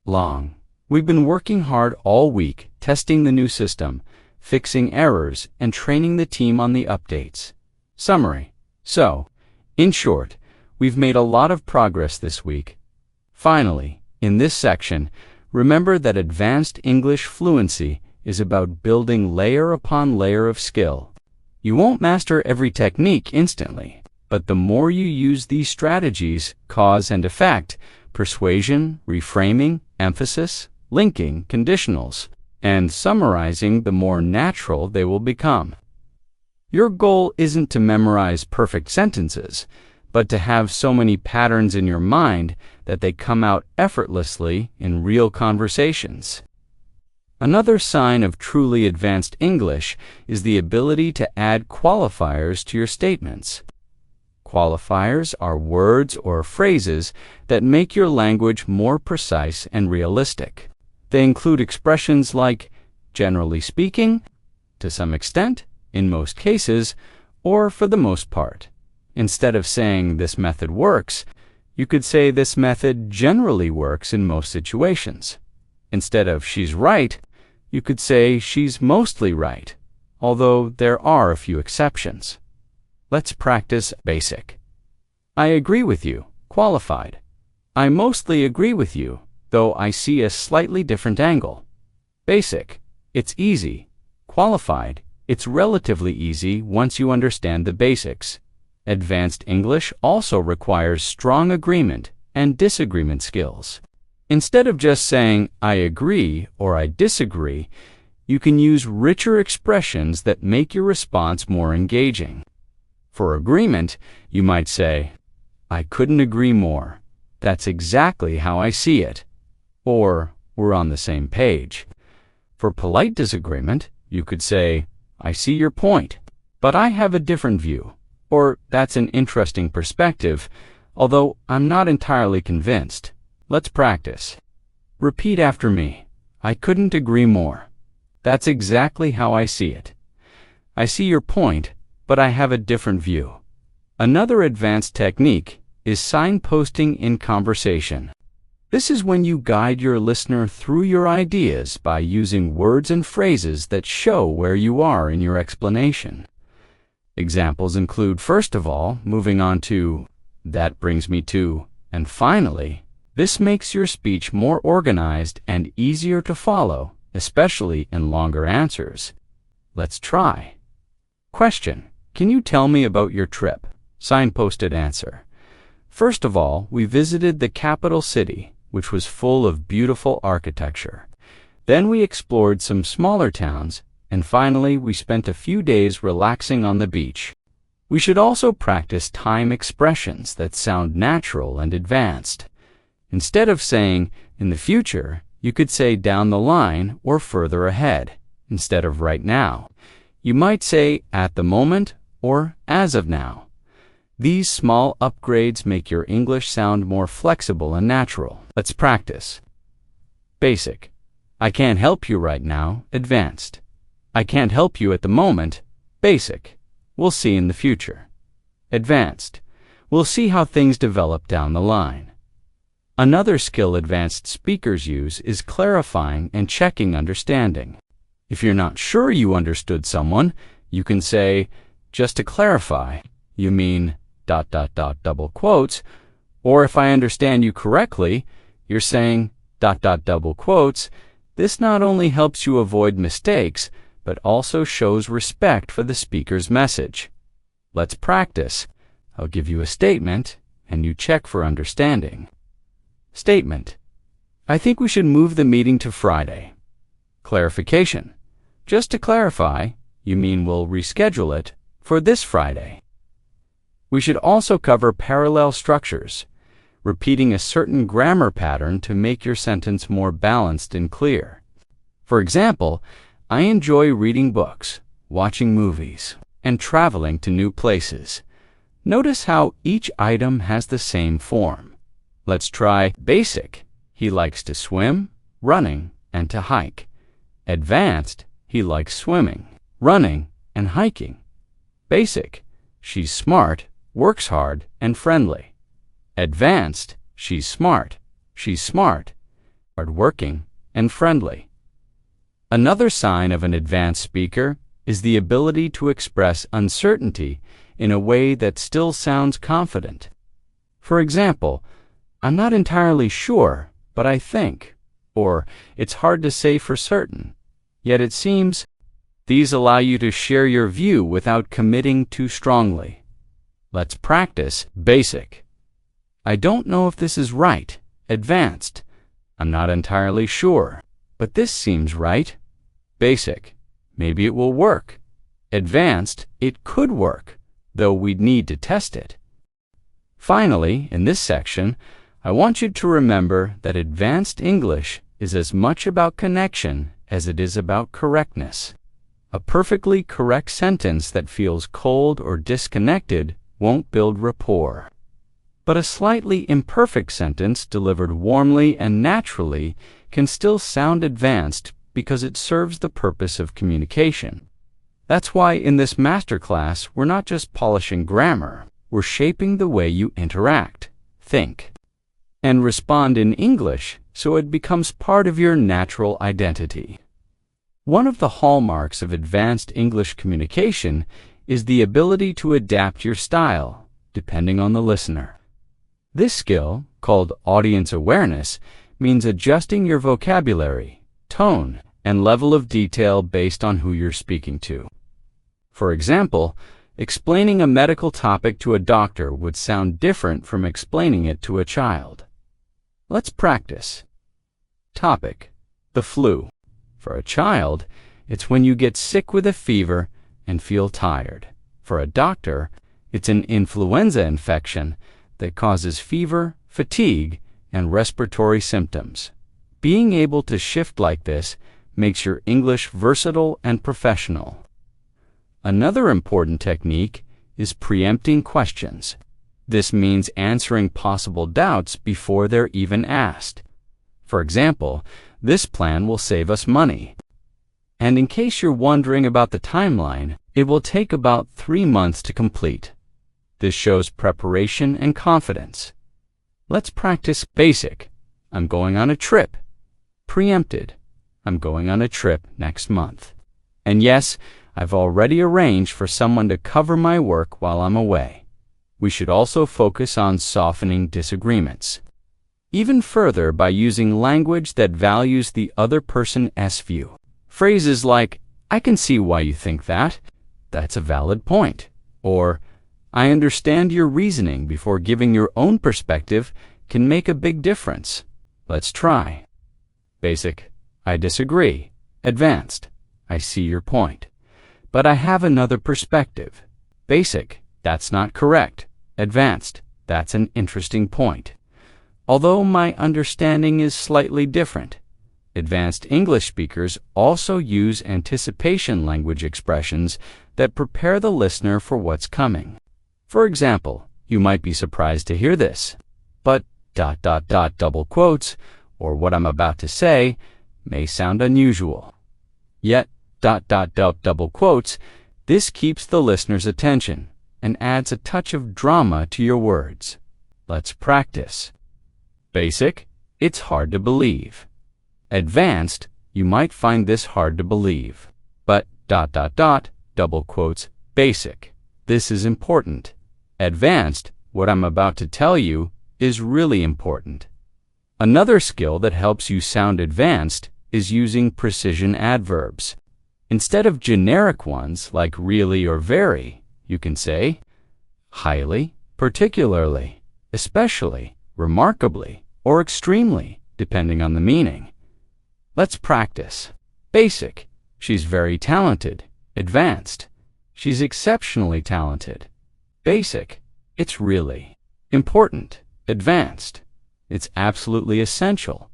Long. We've been working hard all week, testing the new system, fixing errors, and training the team on the updates. Summary. So, in short, we've made a lot of progress this week. Finally, in this section, Remember that advanced English fluency is about building layer upon layer of skill. You won't master every technique instantly, but the more you use these strategies, cause and effect, persuasion, reframing, emphasis, linking, conditionals, and summarizing, the more natural they will become. Your goal isn't to memorize perfect sentences, but to have so many patterns in your mind that they come out effortlessly in real conversations. Another sign of truly advanced English is the ability to add qualifiers to your statements. Qualifiers are words or phrases that make your language more precise and realistic. They include expressions like generally speaking, to some extent, in most cases, or for the most part. Instead of saying this method works, you could say this method generally works in most situations. Instead of she's right, you could say she's mostly right, although there are a few exceptions. Let's practice basic. I agree with you, qualified. I mostly agree with you, though I see a slightly different angle. Basic. It's easy. Qualified. It's relatively easy once you understand the basics. Advanced English also requires strong agreement and disagreement skills. Instead of just saying, I agree or I disagree, you can use richer expressions that make your response more engaging. For agreement, you might say, I couldn't agree more. That's exactly how I see it. Or, we're on the same page. For polite disagreement, you could say, I see your point, but I have a different view. Or, that's an interesting perspective, although I'm not entirely convinced. Let's practice. Repeat after me. I couldn't agree more. That's exactly how I see it. I see your point, but I have a different view. Another advanced technique is signposting in conversation. This is when you guide your listener through your ideas by using words and phrases that show where you are in your explanation. Examples include, first of all, moving on to, that brings me to, and finally. This makes your speech more organized and easier to follow, especially in longer answers. Let's try. Question. Can you tell me about your trip? Signposted answer. First of all, we visited the capital city, which was full of beautiful architecture. Then we explored some smaller towns, and finally we spent a few days relaxing on the beach. We should also practice time expressions that sound natural and advanced. Instead of saying, in the future, you could say down the line or further ahead, instead of right now. You might say at the moment or as of now. These small upgrades make your English sound more flexible and natural. Let's practice. Basic. I can't help you right now. Advanced. I can't help you at the moment. Basic. We'll see in the future. Advanced. We'll see how things develop down the line. Another skill advanced speakers use is clarifying and checking understanding. If you're not sure you understood someone, you can say, just to clarify, you mean ... double quotes, or if I understand you correctly, you're saying ... double quotes. This not only helps you avoid mistakes, but also shows respect for the speaker's message. Let's practice. I'll give you a statement, and you check for understanding. Statement. I think we should move the meeting to Friday. Clarification. Just to clarify, you mean we'll reschedule it for this Friday. We should also cover parallel structures, repeating a certain grammar pattern to make your sentence more balanced and clear. For example, I enjoy reading books, watching movies, and traveling to new places. Notice how each item has the same form. Let's try basic. He likes to swim, running, and to hike. Advanced. He likes swimming, running, and hiking. Basic. She's smart, works hard, and friendly. Advanced. She's smart, hardworking, and friendly. Another sign of an advanced speaker is the ability to express uncertainty in a way that still sounds confident. For example, I'm not entirely sure, but I think. or it's hard to say for certain, yet it seems. These allow you to share your view without committing too strongly. Let's practice basic. I don't know if this is right. Advanced. I'm not entirely sure, but this seems right. Basic. Maybe it will work. Advanced. It could work, though we'd need to test it. Finally, in this section, I want you to remember that advanced English is as much about connection as it is about correctness. A perfectly correct sentence that feels cold or disconnected won't build rapport. But a slightly imperfect sentence delivered warmly and naturally can still sound advanced because it serves the purpose of communication. That's why in this masterclass, we're not just polishing grammar, we're shaping the way you interact, think, and respond in English so it becomes part of your natural identity. One of the hallmarks of advanced English communication is the ability to adapt your style, depending on the listener. This skill, called audience awareness, means adjusting your vocabulary, tone, and level of detail based on who you're speaking to. For example, explaining a medical topic to a doctor would sound different from explaining it to a child. Let's practice. Topic: the flu. For a child, it's when you get sick with a fever and feel tired. For a doctor, it's an influenza infection that causes fever, fatigue, and respiratory symptoms. Being able to shift like this makes your English versatile and professional. Another important technique is preempting questions. This means answering possible doubts before they're even asked. For example, this plan will save us money. And in case you're wondering about the timeline, it will take about 3 months to complete. This shows preparation and confidence. Let's practice basic. I'm going on a trip. Preempted. I'm going on a trip next month. And yes, I've already arranged for someone to cover my work while I'm away. We should also focus on softening disagreements. Even further by using language that values the other person's view. Phrases like, I can see why you think that. That's a valid point. Or, I understand your reasoning before giving your own perspective can make a big difference. Let's try. Basic. I disagree. Advanced. I see your point. But I have another perspective. Basic. That's not correct. Advanced. That's an interesting point. Although my understanding is slightly different. Advanced English speakers also use anticipation language expressions that prepare the listener for what's coming. For example, you might be surprised to hear this, but ... double quotes, or what I'm about to say, may sound unusual. Yet, ... double quotes, this keeps the listener's attention and adds a touch of drama to your words. Let's practice. Basic, it's hard to believe. Advanced, you might find this hard to believe. But ... double quotes, basic. This is important. Advanced, what I'm about to tell you is really important. Another skill that helps you sound advanced is using precision adverbs. Instead of generic ones like really or very, you can say highly, particularly, especially, remarkably, or extremely, depending on the meaning. Let's practice. Basic. She's very talented. Advanced. She's exceptionally talented. Basic. It's really important. Advanced. It's absolutely essential.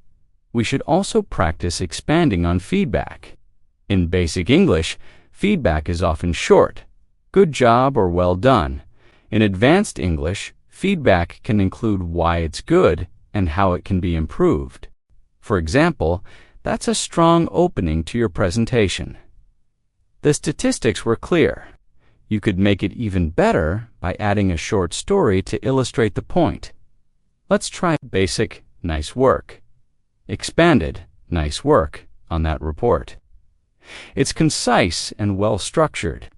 We should also practice expanding on feedback. In basic English, feedback is often short. Good job or well done. In advanced English, feedback can include why it's good and how it can be improved. For example, that's a strong opening to your presentation. The statistics were clear. You could make it even better by adding a short story to illustrate the point. Let's try basic, nice work. Expanded, nice work, on that report. It's concise and well structured.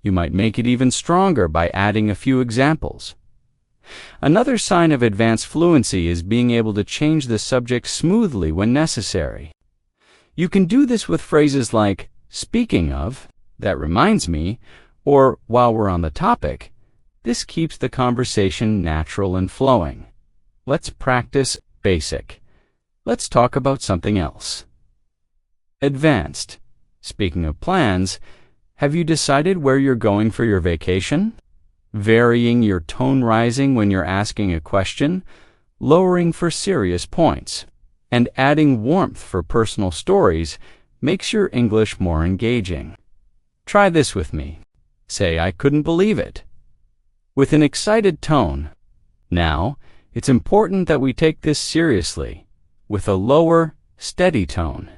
You might make it even stronger by adding a few examples. Another sign of advanced fluency is being able to change the subject smoothly when necessary. You can do this with phrases like, "speaking of," "that reminds me," or "while we're on the topic." This keeps the conversation natural and flowing. Let's practice basic. Let's talk about something else. Advanced. Speaking of plans, have you decided where you're going for your vacation? Varying your tone rising when you're asking a question, lowering for serious points, and adding warmth for personal stories makes your English more engaging. Try this with me. Say, "I couldn't believe it," with an excited tone. Now, it's important that we take this seriously, with a lower, steady tone.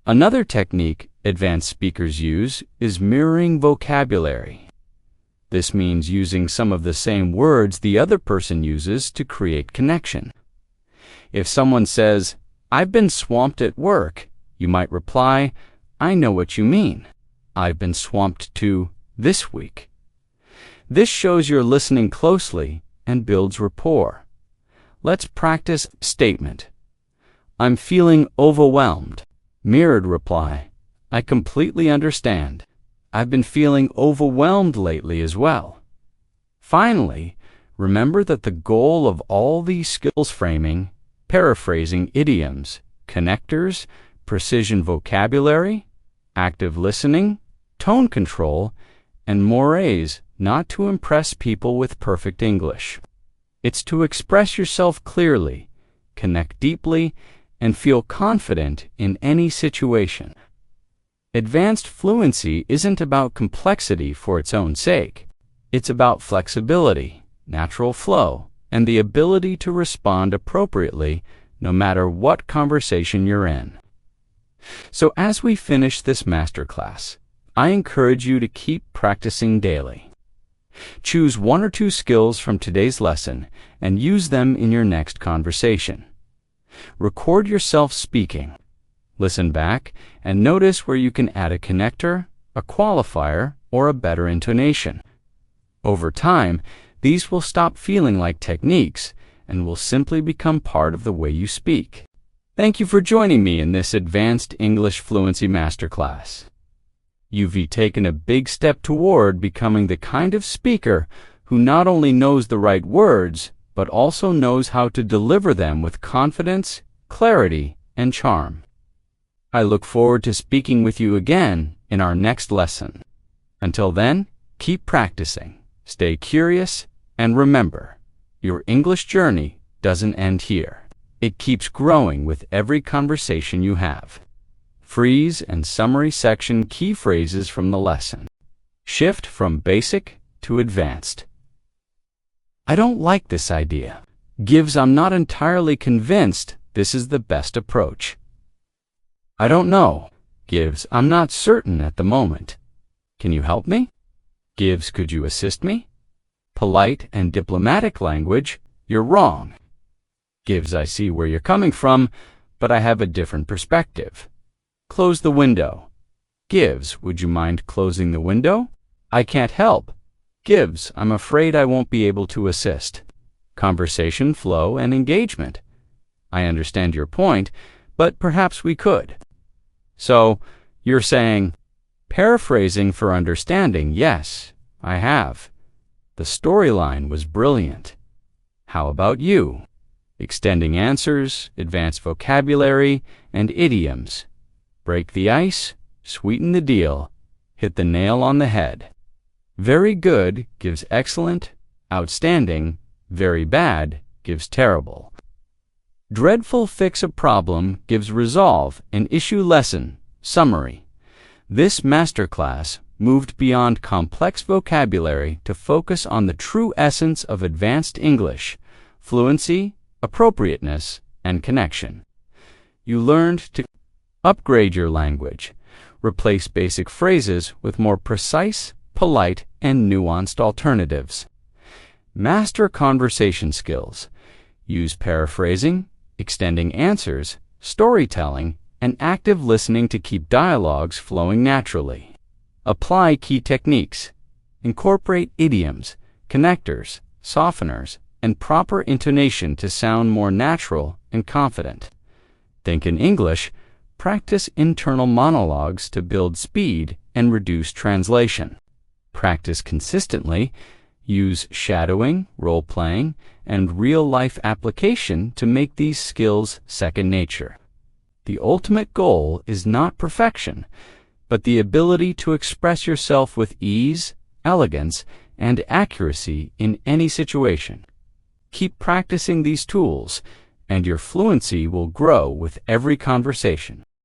Another technique advanced speakers use is mirroring vocabulary. This means using some of the same words the other person uses to create connection. If someone says, "I've been swamped at work," you might reply, "I know what you mean. I've been swamped too this week." This shows you're listening closely and builds rapport. Let's practice statement. "I'm feeling overwhelmed." Mirrored reply, "I completely understand. I've been feeling overwhelmed lately as well." Finally, remember that the goal of all these skills framing, paraphrasing idioms, connectors, precision vocabulary, active listening, tone control, and mores not to impress people with perfect English. It's to express yourself clearly, connect deeply, and feel confident in any situation. Advanced fluency isn't about complexity for its own sake. It's about flexibility, natural flow, and the ability to respond appropriately no matter what conversation you're in. So as we finish this masterclass, I encourage you to keep practicing daily. Choose one or two skills from today's lesson and use them in your next conversation. Record yourself speaking. Listen back and notice where you can add a connector, a qualifier, or a better intonation. Over time, these will stop feeling like techniques and will simply become part of the way you speak. Thank you for joining me in this Advanced English Fluency Masterclass. You've taken a big step toward becoming the kind of speaker who not only knows the right words, but also knows how to deliver them with confidence, clarity, and charm. I look forward to speaking with you again in our next lesson. Until then, keep practicing, stay curious, and remember, your English journey doesn't end here. It keeps growing with every conversation you have. Freeze and summary section key phrases from the lesson. Shift from basic to advanced. "I don't like this idea." Gives, "I'm not entirely convinced this is the best approach." "I don't know." Gives, "I'm not certain at the moment." "Can you help me?" Gives, "Could you assist me?" Polite and diplomatic language, "You're wrong." Gives, "I see where you're coming from, but I have a different perspective." Close the window. Gives, "Would you mind closing the window?" "I can't help." Gives, "I'm afraid I won't be able to assist." Conversation flow and engagement. "I understand your point, but perhaps we could." So, you're saying, "Paraphrasing for understanding, yes, I have. The storyline was brilliant. How about you?" Extending answers, advanced vocabulary, and idioms. Break the ice, sweeten the deal, hit the nail on the head. Very good gives excellent, outstanding, very bad gives terrible. Dreadful fix a problem gives resolve and issue lesson, summary. This masterclass moved beyond complex vocabulary to focus on the true essence of advanced English, fluency, appropriateness, and connection. You learned to upgrade your language, replace basic phrases with more precise, polite, and nuanced alternatives. Master conversation skills. Use paraphrasing, extending answers, storytelling, and active listening to keep dialogues flowing naturally. Apply key techniques. Incorporate idioms, connectors, softeners, and proper intonation to sound more natural and confident. Think in English. Practice internal monologues to build speed and reduce translation. Practice consistently. Use shadowing, role-playing, and real-life application to make these skills second nature. The ultimate goal is not perfection, but the ability to express yourself with ease, elegance, and accuracy in any situation. Keep practicing these tools, and your fluency will grow with every conversation.